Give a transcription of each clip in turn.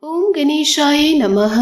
ओम गणेशाय नमः।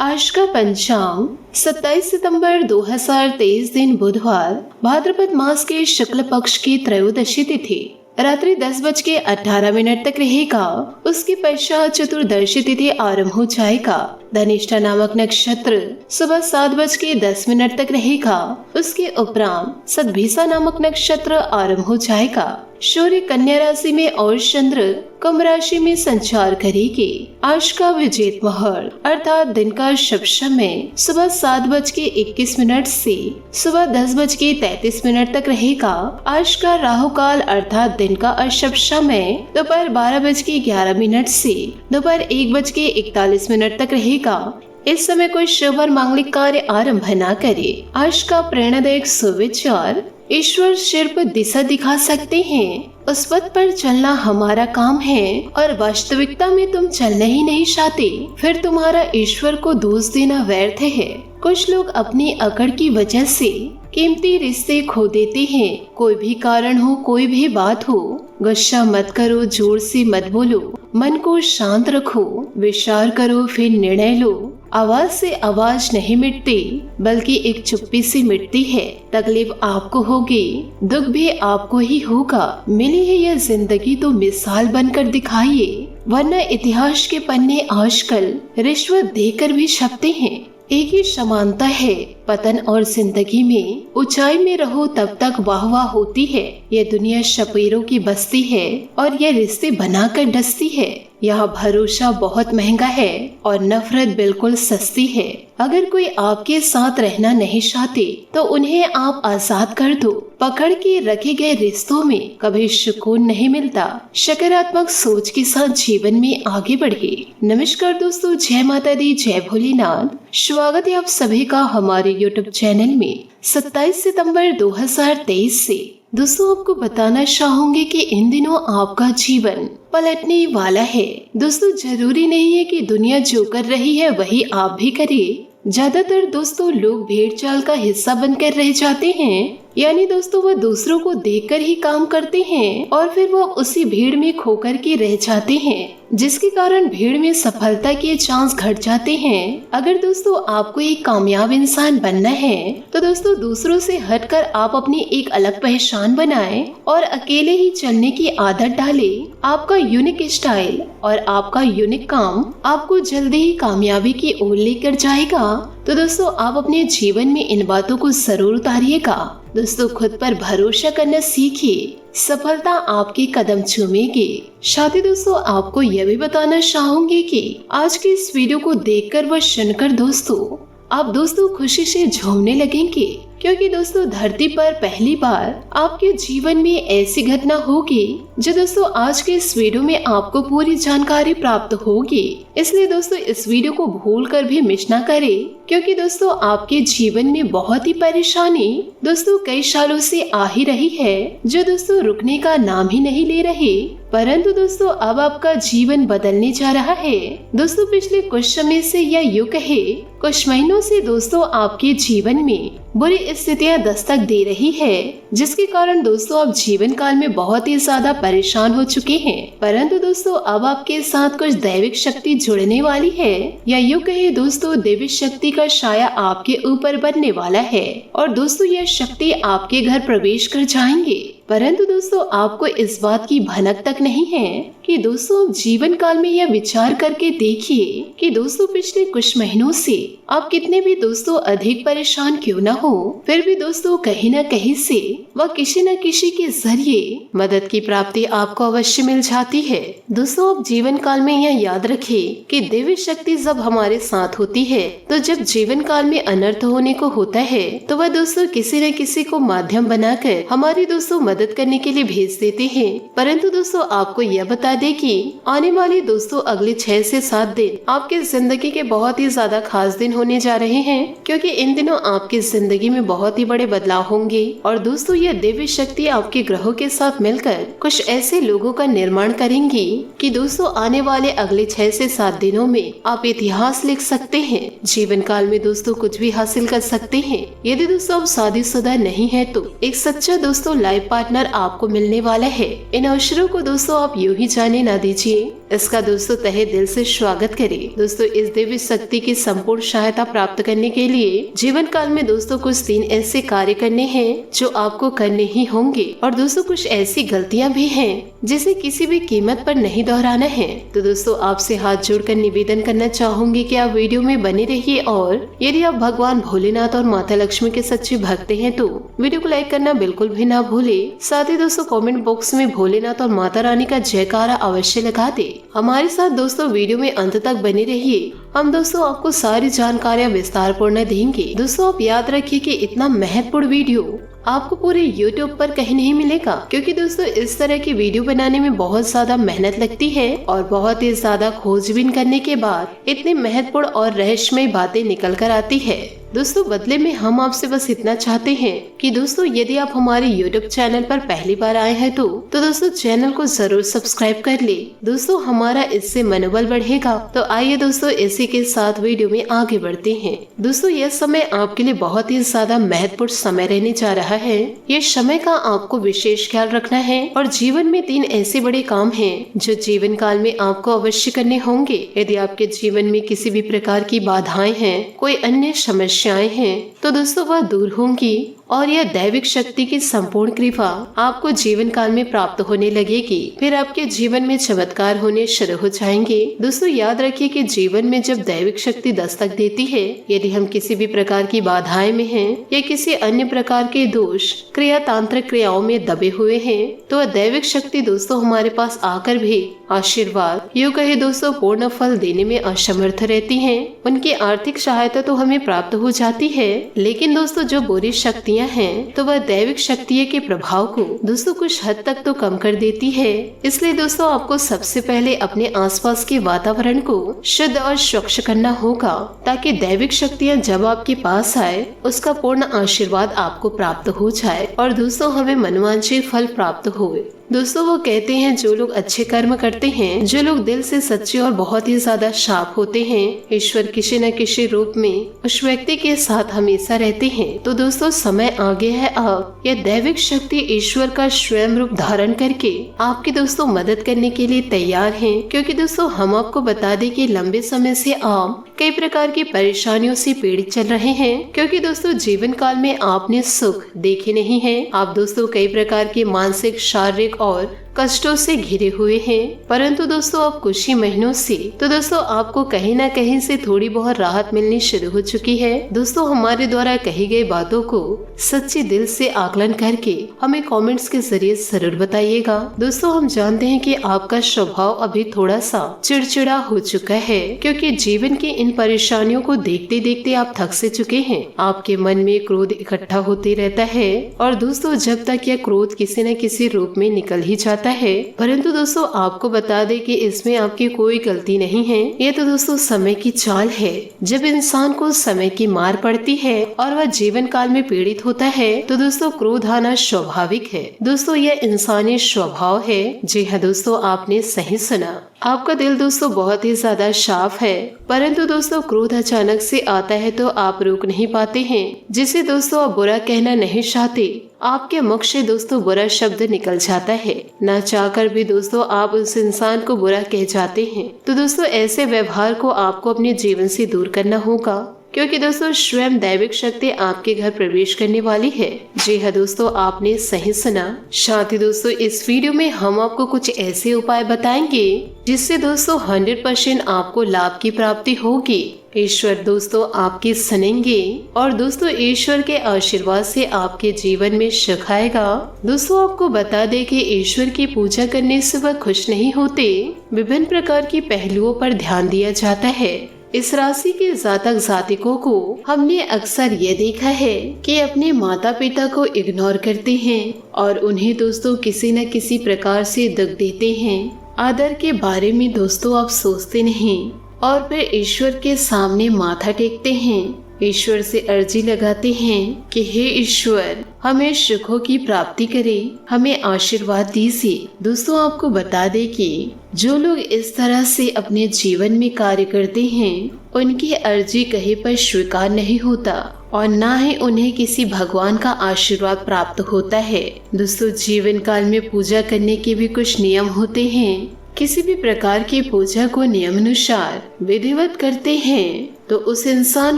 आज का पंचांग 27 सितंबर 2023 दिन बुधवार, भाद्रपद मास के शुक्ल पक्ष की त्रयोदशी तिथि रात्रि 10:18 तक रहेगा। उसके पश्चात चतुर्दशी तिथि आरंभ हो जाएगा। धनिष्ठा नामक नक्षत्र सुबह 7:10 तक रहेगा। उसके उपरांत सतभिसा नामक नक्षत्र आरंभ हो जाएगा। सूर्य कन्या राशि में और चंद्र कुंभ राशि में संचार करेगी। आज का विजेत मुहूर्त अर्थात दिन का शुभ समय सुबह 7:21 से सुबह 10:33 तक रहेगा। आज का राहु काल अर्थात दिन का अशुभ समय दोपहर 12:11 से दोपहर 1:41 तक रहेगा। इस समय कोई शुभ और मांगलिक कार्य आरंभ न करे। आज का प्रेरणादायक सुविचार, ईश्वर सिर पर दिशा दिखा सकते हैं, उस पथ पर चलना हमारा काम है और वास्तविकता में तुम चलना ही नहीं चाहते, फिर तुम्हारा ईश्वर को दोष देना व्यर्थ है। कुछ लोग अपनी अकड़ की वजह से कीमती रिश्ते खो देते हैं। कोई भी कारण हो, कोई भी बात हो, गुस्सा मत करो, जोर से मत बोलो, मन को शांत रखो, विचार करो, फिर निर्णय लो। आवाज से आवाज नहीं मिटती, बल्कि एक चुप्पी से मिटती है। तकलीफ आपको होगी, दुख भी आपको ही होगा। मिली है यह जिंदगी तो मिसाल बनकर दिखाइए, वरना इतिहास के पन्ने आजकल रिश्वत देकर भी छपते हैं। एक ही समानता है, पतन और जिंदगी में ऊंचाई में रहो तब तक वाह वाह होती है। यह दुनिया शपेरों की बस्ती है और यह रिश्ते बनाकर डसती है। यहाँ भरोसा बहुत महंगा है और नफरत बिल्कुल सस्ती है। अगर कोई आपके साथ रहना नहीं चाहते तो उन्हें आप आजाद कर दो। पकड़ के रखे गए रिश्तों में कभी सुकून नहीं मिलता। सकारात्मक सोच के साथ जीवन में आगे बढ़े। नमस्कार दोस्तों, जय माता दी, जय भोलेनाथ। स्वागत है आप सभी का हमारे यूट्यूब चैनल में। 27 सितंबर 2023 से दोस्तों आपको बताना चाहूंगी कि इन दिनों आपका जीवन पलटने वाला है। दोस्तों जरूरी नहीं है कि दुनिया जो कर रही है वही आप भी करें। ज्यादातर दोस्तों लोग भेड़ चाल का हिस्सा बनकर रह जाते हैं, यानी दोस्तों वह दूसरों को देखकर ही काम करते हैं और फिर वो उसी भीड़ में खोकर के रह जाते हैं, जिसके कारण भीड़ में सफलता के चांस घट जाते हैं। अगर दोस्तों आपको एक कामयाब इंसान बनना है तो दोस्तों दूसरों से हटकर आप अपनी एक अलग पहचान बनाएं और अकेले ही चलने की आदत डालें। आपका यूनिक स्टाइल और आपका यूनिक काम आपको जल्दी ही कामयाबी की ओर लेकर जाएगा। तो दोस्तों आप अपने जीवन में इन बातों को जरूर उतारिएगा। दोस्तों खुद पर भरोसा करना सीखिए, सफलता आपके कदम चूमेगी। साथ ही दोस्तों आपको यह भी बताना चाहूंगी कि आज की इस वीडियो को देखकर व सुनकर दोस्तों आप दोस्तों खुशी से झूमने लगेंगे, क्योंकि दोस्तों धरती पर पहली बार आपके जीवन में ऐसी घटना होगी जो दोस्तों आज के इस वीडियो में आपको पूरी जानकारी प्राप्त होगी। इसलिए दोस्तों इस वीडियो को भूल कर भी मिस ना करें, क्योंकि दोस्तों आपके जीवन में बहुत ही परेशानी दोस्तों कई सालों से आ ही रही है, जो दोस्तों रुकने का नाम ही नहीं ले रहे। परंतु दोस्तों अब आपका जीवन बदलने जा रहा है। दोस्तों पिछले कुछ समय से या यूं कहे कुछ महीनों से दोस्तों आपके जीवन में बुरी स्थितियां दस्तक दे रही है, जिसके कारण दोस्तों आप जीवन काल में बहुत ही ज्यादा परेशान हो चुके हैं। परंतु दोस्तों अब आपके साथ कुछ दैविक शक्ति जुड़ने वाली है, या यूं कहे दोस्तों दैविक शक्ति का साया आपके ऊपर बनने वाला है और दोस्तों यह शक्ति आपके घर प्रवेश कर जाएंगे। परंतु दोस्तों आपको इस बात की भनक तक नहीं है कि दोस्तों जीवन काल में यह विचार करके देखिए कि दोस्तों पिछले कुछ महीनों से आप कितने भी दोस्तों अधिक परेशान क्यों न हो, फिर भी दोस्तों कहीं न कहीं से वह किसी न किसी के जरिए मदद की प्राप्ति आपको अवश्य मिल जाती है। दोस्तों आप जीवन काल में यह याद रखिए कि देवी शक्ति जब हमारे साथ होती है तो जब जीवन काल में अनर्थ होने को होता है तो वह दोस्तों किसी न किसी को माध्यम बनाकर हमारी दोस्तों मदद करने के लिए भेज देते हैं। परंतु दोस्तों आपको यह बता दें कि आने वाले दोस्तों अगले 6 से 7 दिन आपके जिंदगी के बहुत ही ज्यादा खास दिन होने जा रहे हैं, क्योंकि इन दिनों आपकी जिंदगी में बहुत ही बड़े बदलाव होंगे। और दोस्तों यह दिव्य शक्ति आपके ग्रहों के साथ मिलकर कुछ ऐसे लोगों का निर्माण करेंगी कि दोस्तों आने वाले अगले 6 से 7 दिनों में आप इतिहास लिख सकते हैं। जीवन काल में दोस्तों कुछ भी हासिल कर सकते हैं। यदि दोस्तों आप शादीशुदा नहीं है तो एक सच्चा दोस्तों लाइफ पार्टनर आपको मिलने वाला है। इन अवसरों को दोस्तों आप यूं ही जाने ना दीजिए, इसका दोस्तों तहे दिल से स्वागत करें। दोस्तों इस दिव्य शक्ति की संपूर्ण सहायता प्राप्त करने के लिए जीवन काल में दोस्तों कुछ 3 ऐसे कार्य करने हैं जो आपको करने ही होंगे। और दोस्तों कुछ ऐसी गलतियां भी हैं जिसे किसी भी कीमत पर नहीं दोहराना है। तो दोस्तों आपसे हाथ जोड़कर निवेदन करना चाहूंगी कि आप वीडियो में बने रहिए, और यदि आप भगवान भोलेनाथ और माता लक्ष्मी के सच्चे भक्त हैं तो वीडियो को लाइक करना बिल्कुल भी ना भूले। साथ ही दोस्तों कमेंट बॉक्स में भोलेनाथ और माता रानी का जयकारा अवश्य लगा दे। हमारे साथ दोस्तों वीडियो में अंत तक बने रहिए, हम दोस्तों आपको सारी जानकारियाँ विस्तार पूर्ण देंगे। दोस्तों आप याद रखिए कि इतना महत्वपूर्ण वीडियो आपको पूरे YouTube पर कहीं नहीं मिलेगा, क्योंकि दोस्तों इस तरह की वीडियो बनाने में बहुत ज्यादा मेहनत लगती है और बहुत ही ज्यादा खोजबीन करने के बाद इतनी महत्वपूर्ण और रहस्यमय बातें निकल कर आती है। दोस्तों बदले में हम आपसे बस इतना चाहते हैं कि दोस्तों यदि आप हमारे YouTube चैनल पर पहली बार आए हैं तो दोस्तों चैनल को जरूर सब्सक्राइब कर ले। दोस्तों हमारा इससे मनोबल बढ़ेगा। तो आइए दोस्तों इसी के साथ वीडियो में आगे बढ़ते हैं। दोस्तों यह समय आपके लिए बहुत ही ज्यादा महत्वपूर्ण समय रहने जा रहा है। ये समय का आपको विशेष ख्याल रखना है और जीवन में 3 ऐसे बड़े काम हैं जो जीवन काल में आपको अवश्य करने होंगे। यदि आपके जीवन में किसी भी प्रकार की बाधाएं हैं, कोई अन्य समस्याएं हैं, तो दोस्तों वह दूर होंगी और यह दैविक शक्ति की संपूर्ण कृपा आपको जीवन काल में प्राप्त होने लगेगी। फिर आपके जीवन में चमत्कार होने शुरू हो जाएंगे। दोस्तों याद रखिए कि जीवन में जब दैविक शक्ति दस्तक देती है, यदि हम किसी भी प्रकार की बाधाएं में हैं या किसी अन्य प्रकार के दोष क्रिया तांत्रिक क्रियाओं में दबे हुए हैं, तो वह दैविक शक्ति दोस्तों हमारे पास आकर भी आशीर्वाद यूँ कहे दोस्तों पूर्ण फल देने में असमर्थ रहती हैं। उनकी आर्थिक सहायता तो हमें प्राप्त हो जाती है, लेकिन दोस्तों जो बुरी शक्तियाँ हैं तो वह दैविक शक्ति के प्रभाव को दोस्तों कुछ हद तक तो कम कर देती है। इसलिए दोस्तों आपको सबसे पहले अपने आसपास के वातावरण को शुद्ध और स्वच्छ करना होगा, ताकि दैविक शक्तियाँ जब आपके पास आए उसका पूर्ण आशीर्वाद आपको प्राप्त हो जाए और दोस्तों हमें मनोवांछित फल प्राप्त हो। दोस्तों वो कहते हैं जो लोग अच्छे कर्म करते हैं, जो लोग दिल से सच्चे और बहुत ही ज्यादा साफ होते हैं, ईश्वर किसी न किसी रूप में उस व्यक्ति के साथ हमेशा रहते हैं। तो दोस्तों समय आ गया है अब यह दैविक शक्ति ईश्वर का स्वयं रूप धारण करके आपकी दोस्तों मदद करने के लिए तैयार है। क्योंकि दोस्तों हम आपको बता दें कि लंबे समय से आप कई प्रकार की परेशानियों से पीड़ित चल रहे हैं। क्योंकि दोस्तों जीवन काल में आपने सुख देखे नहीं है। आप दोस्तों कई प्रकार के मानसिक शारीरिक और कष्टों से घिरे हुए हैं, परंतु दोस्तों अब कुछ ही महीनों से तो दोस्तों आपको कहीं ना कहीं से थोड़ी बहुत राहत मिलनी शुरू हो चुकी है। दोस्तों हमारे द्वारा कही गई बातों को सच्चे दिल से आकलन करके हमें कमेंट्स के जरिए जरूर बताइएगा। दोस्तों हम जानते हैं कि आपका स्वभाव अभी थोड़ा सा चिड़चिड़ा हो चुका है, क्योंकि जीवन की इन परेशानियों को देखते देखते आप थक से चुके हैं। आपके मन में क्रोध इकट्ठा होते रहता है और दोस्तों जब तक यह क्रोध किसी न किसी रूप में निकल ही जाता है, परंतु दोस्तों आपको बता दें कि इसमें आपकी कोई गलती नहीं है। ये तो दोस्तों समय की चाल है। जब इंसान को समय की मार पड़ती है और वह जीवन काल में पीड़ित होता है तो दोस्तों क्रोध आना स्वाभाविक है। दोस्तों यह इंसानी स्वभाव है। जी हाँ दोस्तों आपने सही सुना। आपका दिल दोस्तों बहुत ही ज्यादा साफ है, परंतु दोस्तों क्रोध अचानक से आता है तो आप रोक नहीं पाते हैं, जिसे दोस्तों आप बुरा कहना नहीं चाहते। आपके मुख से दोस्तों बुरा शब्द निकल जाता है, ना चाहकर भी दोस्तों आप उस इंसान को बुरा कह जाते हैं। तो दोस्तों ऐसे व्यवहार को आपको अपने जीवन से दूर करना होगा, क्योंकि दोस्तों स्वयं दैविक शक्ति आपके घर प्रवेश करने वाली है। जी हाँ दोस्तों आपने सही सुना। साथ ही दोस्तों इस वीडियो में हम आपको कुछ ऐसे उपाय बताएंगे जिससे दोस्तों 100% आपको लाभ की प्राप्ति होगी। ईश्वर दोस्तों आपकी सुनेंगे और दोस्तों ईश्वर के आशीर्वाद से आपके जीवन में सुख आएगा। दोस्तों आपको बता दें कि ईश्वर की पूजा करने से वह खुश नहीं होते। विभिन्न प्रकार की पहलुओं पर ध्यान दिया जाता है। इस राशि के जातक जातिकों को हमने अक्सर ये देखा है कि अपने माता पिता को इग्नोर करते हैं और उन्हें दोस्तों किसी न किसी प्रकार से दुख देते हैं। आदर के बारे में दोस्तों आप सोचते नहीं और फिर ईश्वर के सामने माथा टेकते हैं, ईश्वर से अर्जी लगाते हैं कि हे ईश्वर, हमें सुखों की प्राप्ति करे, हमें आशीर्वाद दीजिए। दोस्तों आपको बता दें कि जो लोग इस तरह से अपने जीवन में कार्य करते हैं उनकी अर्जी कहीं पर स्वीकार नहीं होता और ना ही उन्हें किसी भगवान का आशीर्वाद प्राप्त होता है। दोस्तों जीवन काल में पूजा करने के भी कुछ नियम होते हैं। किसी भी प्रकार की पूजा को नियमानुसार विधिवत करते हैं तो उस इंसान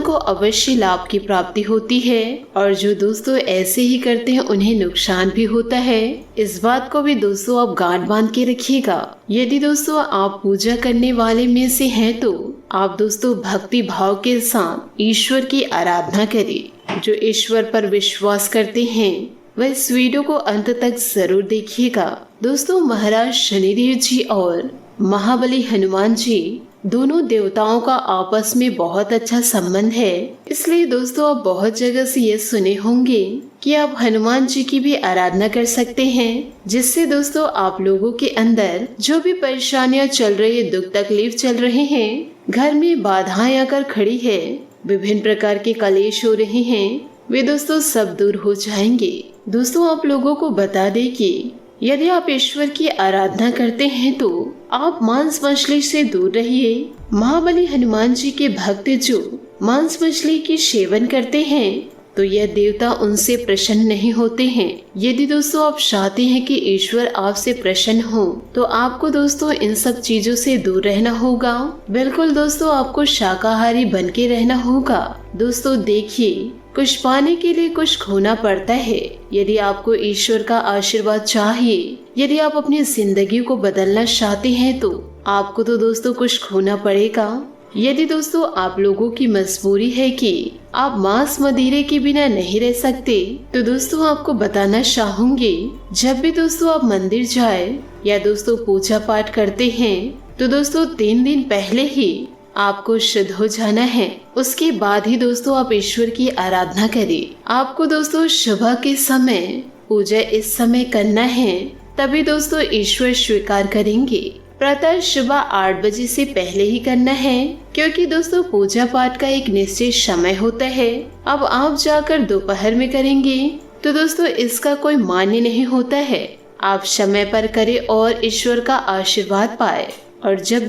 को अवश्य लाभ की प्राप्ति होती है, और जो दोस्तों ऐसे ही करते हैं उन्हें नुकसान भी होता है। इस बात को भी दोस्तों आप गांठ बांध के रखिएगा। यदि दोस्तों आप पूजा करने वाले में से हैं तो आप दोस्तों भक्ति भाव के साथ ईश्वर की आराधना करें। जो ईश्वर पर विश्वास करते हैं वह इस वीडियो को अंत तक जरूर देखिएगा। दोस्तों महाराज शनिदेव जी और महाबली हनुमान जी दोनों देवताओं का आपस में बहुत अच्छा संबंध है, इसलिए दोस्तों आप बहुत जगह से ये सुने होंगे कि आप हनुमान जी की भी आराधना कर सकते हैं, जिससे दोस्तों आप लोगों के अंदर जो भी परेशानियां चल रही है, दुख तकलीफ चल रहे हैं, घर में बाधाएं आकर खड़ी है, विभिन्न प्रकार के कलेश हो रहे हैं, वे दोस्तों सब दूर हो जाएंगे। दोस्तों आप लोगों को बता दें कि यदि आप ईश्वर की आराधना करते हैं तो आप मांस मछली से दूर रहिए। महाबली हनुमान जी के भक्त जो मांस मछली की सेवन करते हैं तो यह देवता उनसे प्रसन्न नहीं होते हैं। यदि दोस्तों आप चाहते हैं कि ईश्वर आपसे प्रसन्न हो तो आपको दोस्तों इन सब चीजों से दूर रहना होगा। बिल्कुल दोस्तों आपको शाकाहारी बन के रहना होगा। दोस्तों देखिए, कुछ पाने के लिए कुछ खोना पड़ता है। यदि आपको ईश्वर का आशीर्वाद चाहिए, यदि आप अपनी जिंदगी को बदलना चाहते हैं तो आपको तो दोस्तों कुछ खोना पड़ेगा। यदि दोस्तों आप लोगों की मजबूरी है कि आप मांस मदिरे के बिना नहीं रह सकते तो दोस्तों आपको बताना चाहूंगी, जब भी दोस्तों आप मंदिर जाए या दोस्तों पूजा पाठ करते हैं तो दोस्तों 3 दिन पहले ही आपको शुद्ध हो जाना है। उसके बाद ही दोस्तों आप ईश्वर की आराधना करें। आपको दोस्तों सुबह के समय पूजा इस समय करना है, तभी दोस्तों ईश्वर स्वीकार करेंगे। प्रातः सुबह 8 बजे से पहले ही करना है, क्योंकि दोस्तों पूजा पाठ का एक निश्चित समय होता है। अब आप जाकर दोपहर में करेंगे तो दोस्तों इसका कोई मान्य नहीं होता है। आप समय पर करें और ईश्वर का आशीर्वाद पाए। और जब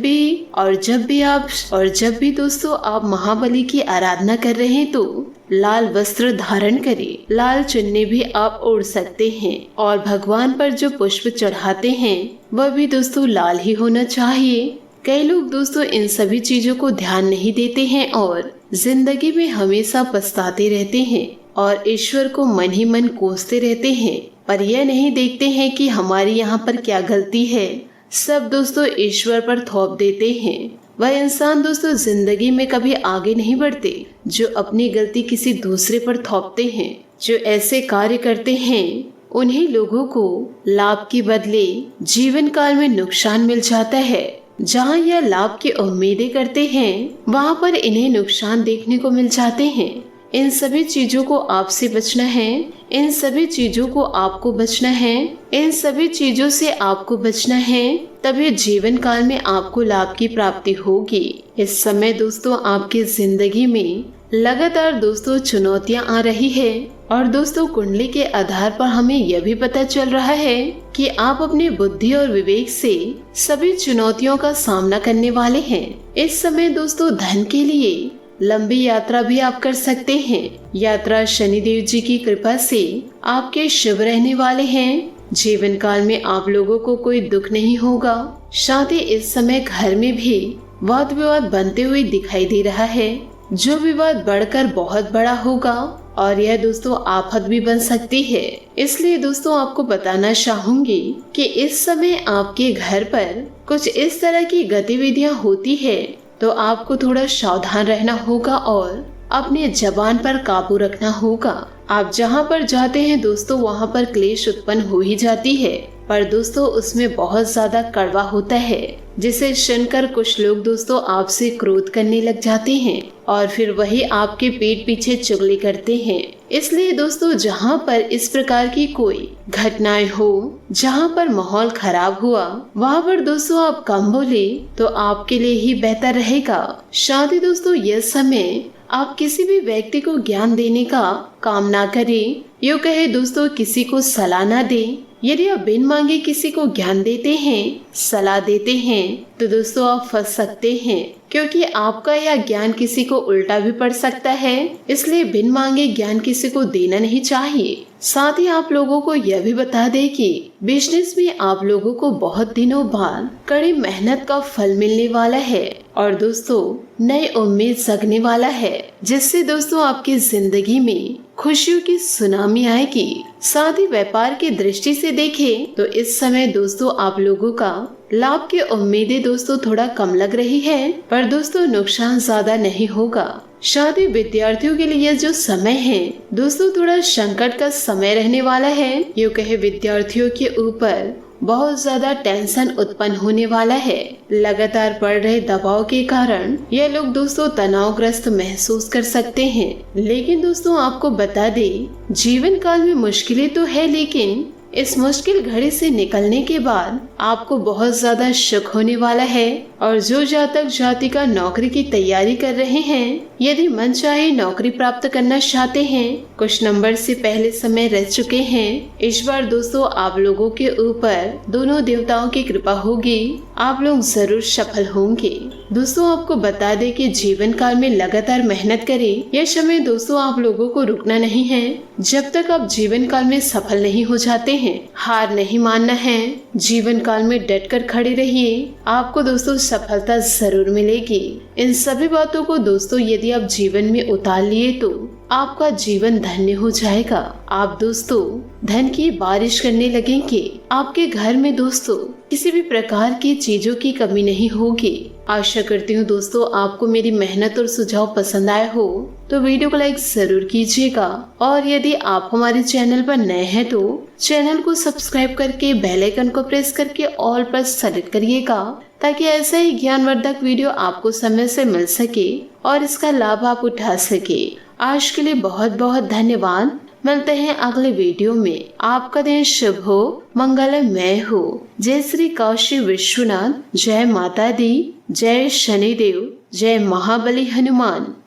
भी दोस्तों आप महाबली की आराधना कर रहे हैं तो लाल वस्त्र धारण करें। लाल चुन्नी भी आप ओढ़ सकते हैं और भगवान पर जो पुष्प चढ़ाते हैं वह भी दोस्तों लाल ही होना चाहिए। कई लोग दोस्तों इन सभी चीजों को ध्यान नहीं देते हैं और जिंदगी में हमेशा पछताते रहते हैं और ईश्वर को मन ही मन कोसते रहते हैं, पर यह नहीं देखते हैं कि हमारी यहाँ पर क्या गलती है। सब दोस्तों ईश्वर पर थोप देते हैं। वह इंसान दोस्तों जिंदगी में कभी आगे नहीं बढ़ते जो अपनी गलती किसी दूसरे पर थोपते हैं। जो ऐसे कार्य करते हैं उन्हीं लोगों को लाभ के बदले जीवन काल में नुकसान मिल जाता है। जहाँ यह लाभ की उम्मीदें करते हैं वहाँ पर इन्हें नुकसान देखने को मिल जाते हैं। इन सभी चीजों को आपसे बचना है। इन सभी चीजों को आपको बचना है। इन सभी चीजों से आपको बचना है, तभी जीवन काल में आपको लाभ की प्राप्ति होगी। इस समय दोस्तों आपकी जिंदगी में लगातार दोस्तों चुनौतियां आ रही है और दोस्तों कुंडली के आधार पर हमें यह भी पता चल रहा है कि आप अपनी बुद्धि और विवेक से सभी चुनौतियों का सामना करने वाले हैं। इस समय दोस्तों धन के लिए लंबी यात्रा भी आप कर सकते हैं। यात्रा शनिदेव जी की कृपा से आपके शुभ रहने वाले हैं। जीवन काल में आप लोगों को कोई दुख नहीं होगा। साथ ही इस समय घर में भी वाद विवाद बनते हुए दिखाई दे रहा है, जो विवाद बढ़कर बहुत बड़ा होगा और यह दोस्तों आफत भी बन सकती है। इसलिए दोस्तों आपको बताना चाहूंगी कि इस समय आपके घर पर कुछ इस तरह की गतिविधियां होती है तो आपको थोड़ा सावधान रहना होगा और अपने जबान पर काबू रखना होगा। आप जहाँ पर जाते हैं दोस्तों वहाँ पर क्लेश उत्पन्न हो ही जाती है, पर दोस्तों उसमें बहुत ज्यादा कड़वा होता है, जिसे सुनकर कुछ लोग दोस्तों आपसे क्रोध करने लग जाते हैं और फिर वही आपके पीठ पीछे चुगली करते हैं। इसलिए दोस्तों जहाँ पर इस प्रकार की कोई घटनाएं हो, जहाँ पर माहौल खराब हुआ, वहाँ पर दोस्तों आप कम बोले तो आपके लिए ही बेहतर रहेगा। साथ ही दोस्तों यह समय आप किसी भी व्यक्ति को ज्ञान देने का काम ना करें, यूँ कहे दोस्तों किसी को सलाह ना दें। यदि आप बिन मांगे किसी को ज्ञान देते हैं, सलाह देते हैं, तो दोस्तों आप फंस सकते हैं, क्योंकि आपका यह ज्ञान किसी को उल्टा भी पड़ सकता है। इसलिए बिन मांगे ज्ञान किसी को देना नहीं चाहिए। साथ ही आप लोगों को यह भी बता दें कि बिजनेस में आप लोगों को बहुत दिनों बाद कड़ी मेहनत का फल मिलने वाला है और दोस्तों नई उम्मीद जगने वाला है, जिससे दोस्तों आपकी जिंदगी में खुशियों की सुनामी आएगी। साथ ही व्यापार की दृष्टि से देखें तो इस समय दोस्तों आप लोगों का लाभ की उम्मीदें दोस्तों थोड़ा कम लग रही है, पर दोस्तों नुकसान ज्यादा नहीं होगा। साथ ही विद्यार्थियों के लिए जो समय है दोस्तों थोड़ा संकट का समय रहने वाला है। यूँ कहे विद्यार्थियों के ऊपर बहुत ज्यादा टेंशन उत्पन्न होने वाला है। लगातार बढ़ रहे दबाव के कारण ये लोग दोस्तों तनावग्रस्त महसूस कर सकते हैं। लेकिन दोस्तों आपको बता दें, जीवन काल में मुश्किलें तो है, लेकिन इस मुश्किल घड़ी से निकलने के बाद आपको बहुत ज्यादा सुख होने वाला है। और जो जातक जातिका नौकरी की तैयारी कर रहे हैं, यदि मन चाहे नौकरी प्राप्त करना चाहते हैं, कुछ नंबर से पहले समय रह चुके हैं, इस बार दोस्तों आप लोगों के ऊपर दोनों देवताओं की कृपा होगी, आप लोग जरूर सफल होंगे। दोस्तों आपको बता दें कि जीवन काल में लगातार मेहनत करें। यह समय दोस्तों आप लोगों को रुकना नहीं है। जब तक आप जीवन काल में सफल नहीं हो जाते हैं, हार नहीं मानना है। जीवन काल में डट कर खड़े रहिए, आपको दोस्तों सफलता जरूर मिलेगी। इन सभी बातों को दोस्तों यदि आप जीवन में उतार लिए तो आपका जीवन धन्य हो जाएगा। आप दोस्तों धन की बारिश करने लगेंगे। आपके घर में दोस्तों किसी भी प्रकार की चीजों की कमी नहीं होगी। आशा करती हूँ दोस्तों आपको मेरी मेहनत और सुझाव पसंद आए हो तो वीडियो को लाइक जरूर कीजिएगा। और यदि आप हमारे चैनल पर नए हैं तो चैनल को सब्सक्राइब करके बेल आइकन को प्रेस करके ऑल पर सेलेक्ट करिएगा, ताकि ऐसा ही ज्ञानवर्धक वीडियो आपको समय से मिल सके और इसका लाभ आप उठा सके। आज के लिए बहुत बहुत धन्यवाद। मिलते हैं अगले वीडियो में। आपका दिन शुभ हो, मंगलमय हो। जय श्री काशी विश्वनाथ, जय माता दी, जय शनिदेव, जय महाबली हनुमान।